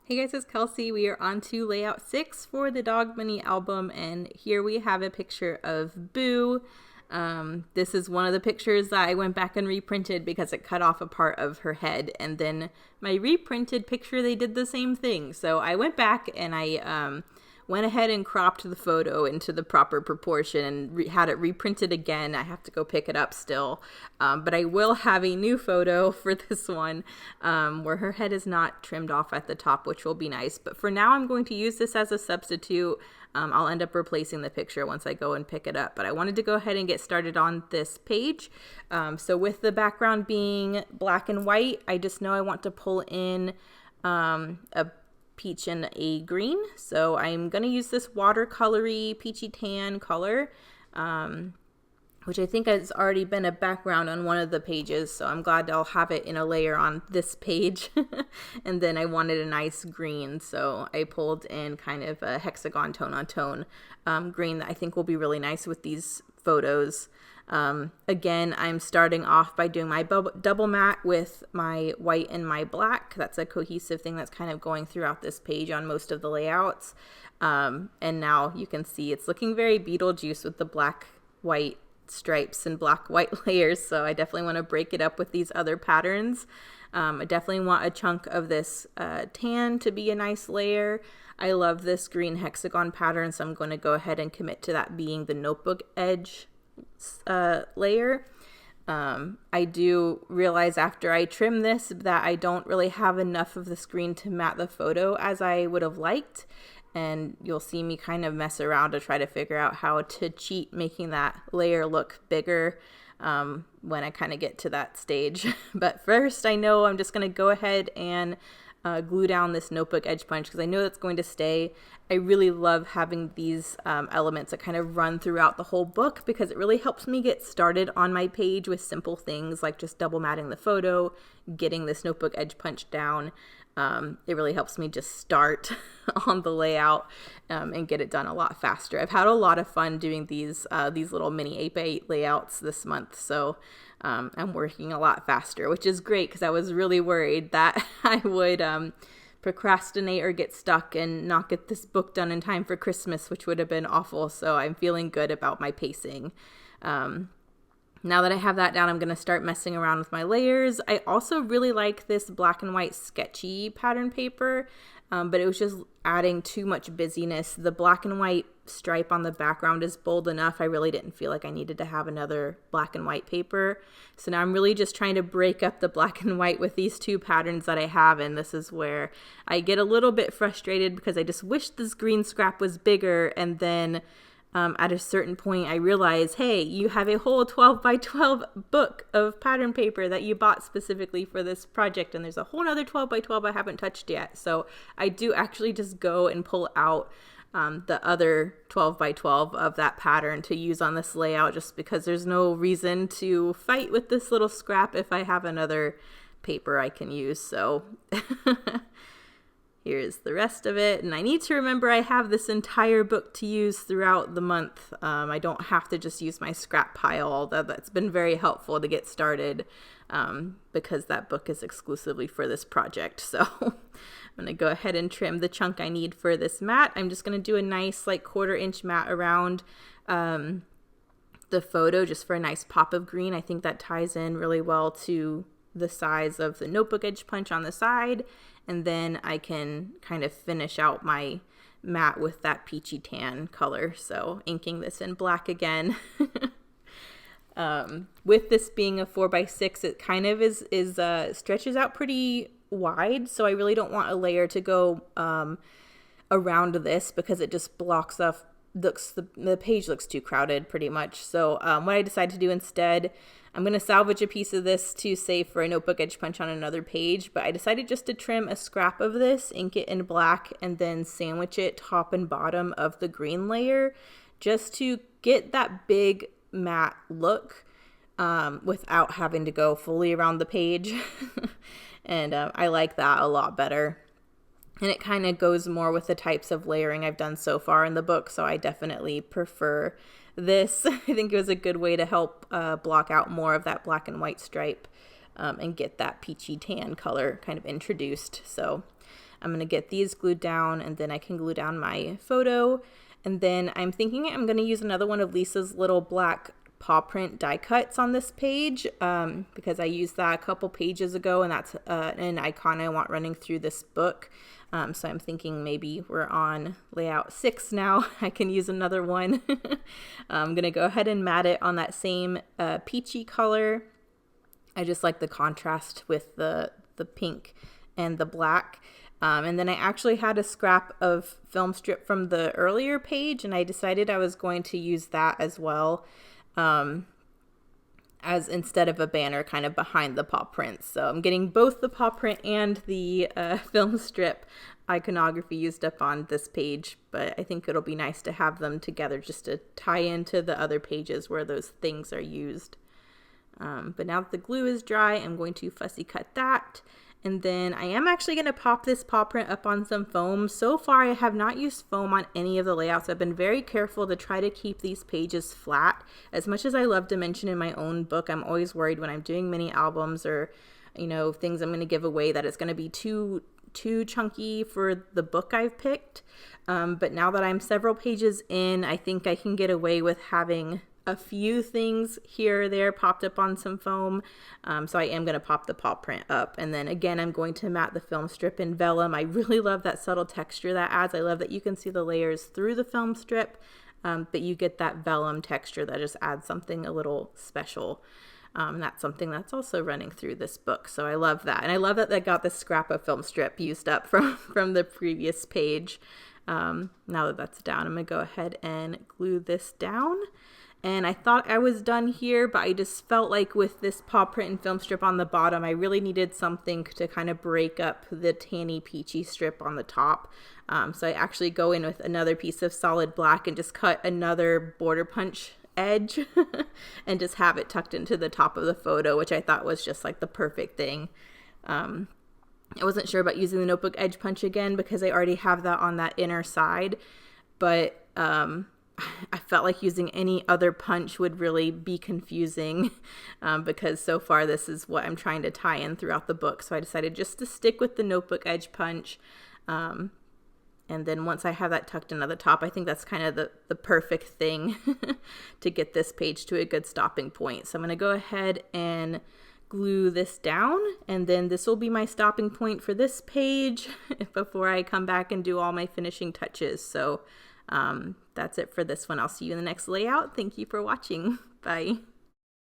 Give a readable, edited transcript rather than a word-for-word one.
Hey guys, it's Kelsey. We are on to layout 6 for the Dog Mini album, and here we have a picture of Boo. This is one of the pictures that I went back and reprinted because it cut off a part of her head, and then my reprinted picture, they did the same thing. So I went back and I went ahead and cropped the photo into the proper proportion and had it reprinted again. I have to go pick it up still. But I will have a new photo for this one where her head is not trimmed off at the top, which will be nice. But for now, I'm going to use this as a substitute. I'll end up replacing the picture once I go and pick it up. But I wanted to go ahead and get started on this page. So with the background being black and white, I just know I want to pull in a peach and a green. So I'm going to use this watercolory peachy tan color, which I think has already been a background on one of the pages. So I'm glad I'll have it in a layer on this page. And then I wanted a nice green. So I pulled in kind of a hexagon tone on tone green that I think will be really nice with these photos. Again, I'm starting off by doing my double matte with my white and my black. That's a cohesive thing that's kind of going throughout this page on most of the layouts. And now you can see it's looking very Beetlejuice with the black, white stripes and black, white layers. So I definitely want to break it up with these other patterns. I definitely want a chunk of this tan to be a nice layer. I love this green hexagon pattern, so I'm going to go ahead and commit to that being the notebook edge layer. I do realize after I trim this that I don't really have enough of the screen to matte the photo as I would have liked, and you'll see me kind of mess around to try to figure out how to cheat making that layer look bigger when I kind of get to that stage. But first, I know I'm just going to go ahead and glue down this notebook edge punch because I know that's going to stay. I really love having these elements that kind of run throughout the whole book because it really helps me get started on my page with simple things like just double matting the photo, getting this notebook edge punch down. It really helps me just start on the layout and get it done a lot faster. I've had a lot of fun doing these little mini 8x8 layouts this month, so I'm working a lot faster, which is great because I was really worried that I would procrastinate or get stuck and not get this book done in time for Christmas, which would have been awful. So I'm feeling good about my pacing. Now that I have that down, I'm going to start messing around with my layers. I also really like this black and white sketchy pattern paper, but it was just adding too much busyness. The black and white stripe on the background is bold enough. I really didn't feel like I needed to have another black and white paper. So now I'm really just trying to break up the black and white with these two patterns that I have, and this is where I get a little bit frustrated because I just wish this green scrap was bigger, and then at a certain point, I realized, hey, you have a whole 12 by 12 book of pattern paper that you bought specifically for this project, and there's a whole other 12 by 12 I haven't touched yet. So I do actually just go and pull out the other 12 by 12 of that pattern to use on this layout, just because there's no reason to fight with this little scrap if I have another paper I can use. So here's the rest of it. And I need to remember I have this entire book to use throughout the month. I don't have to just use my scrap pile, although that's been very helpful to get started because that book is exclusively for this project. So I'm going to go ahead and trim the chunk I need for this mat. I'm just going to do a nice like 1/4 inch mat around the photo just for a nice pop of green. I think that ties in really well to the size of the notebook edge punch on the side. And then I can kind of finish out my mat with that peachy tan color. So inking this in black again. With this being a 4x6, it kind of stretches out pretty wide. So I really don't want a layer to go around this because it just blocks off, the page looks too crowded pretty much. So what I decided to do instead, I'm going to salvage a piece of this to save for a notebook edge punch on another page, but I decided just to trim a scrap of this, ink it in black, and then sandwich it top and bottom of the green layer just to get that big matte look without having to go fully around the page. And I like that a lot better. And it kind of goes more with the types of layering I've done so far in the book, so I definitely prefer this. I think it was a good way to help block out more of that black and white stripe and get that peachy tan color kind of introduced. So I'm going to get these glued down, and then I can glue down my photo. And then I'm thinking I'm going to use another one of Lisa's little black paw print die cuts on this page, because I used that a couple pages ago, and that's an icon I want running through this book. So I'm thinking maybe we're on layout 6 now. I can use another one. I'm going to go ahead and mat it on that same peachy color. I just like the contrast with the pink and the black. And then I actually had a scrap of film strip from the earlier page, and I decided I was going to use that as well, as instead of a banner kind of behind the paw prints. So I'm getting both the paw print and the film strip iconography used up on this page, but I think it'll be nice to have them together just to tie into the other pages where those things are used. But now that the glue is dry, I'm going to fussy cut that. And then I am actually going to pop this paw print up on some foam. So far, I have not used foam on any of the layouts. I've been very careful to try to keep these pages flat. As much as I love dimension in my own book, I'm always worried when I'm doing mini albums or, you know, things I'm going to give away that it's going to be too chunky for the book I've picked. But now that I'm several pages in, I think I can get away with having a few things here or there popped up on some foam. So I am going to pop the paw print up. And then again, I'm going to mat the film strip in vellum. I really love that subtle texture that adds. I love that you can see the layers through the film strip, but you get that vellum texture that just adds something a little special. And that's something that's also running through this book. So I love that. And I love that I got this scrap of film strip used up from the previous page. Now that that's down, I'm going to go ahead and glue this down. And I thought I was done here, but I just felt like with this paw print and film strip on the bottom, I really needed something to kind of break up the tanny peachy strip on the top. So I actually go in with another piece of solid black and just cut another border punch edge and just have it tucked into the top of the photo, which I thought was just like the perfect thing. I wasn't sure about using the notebook edge punch again because I already have that on that inner side, but I felt like using any other punch would really be confusing because so far this is what I'm trying to tie in throughout the book. So I decided just to stick with the notebook edge punch. And then once I have that tucked into the top, I think that's kind of the perfect thing to get this page to a good stopping point. So I'm going to go ahead and glue this down, and then this will be my stopping point for this page before I come back and do all my finishing touches. So that's it for this one. I'll see you in the next layout. Thank you for watching. Bye.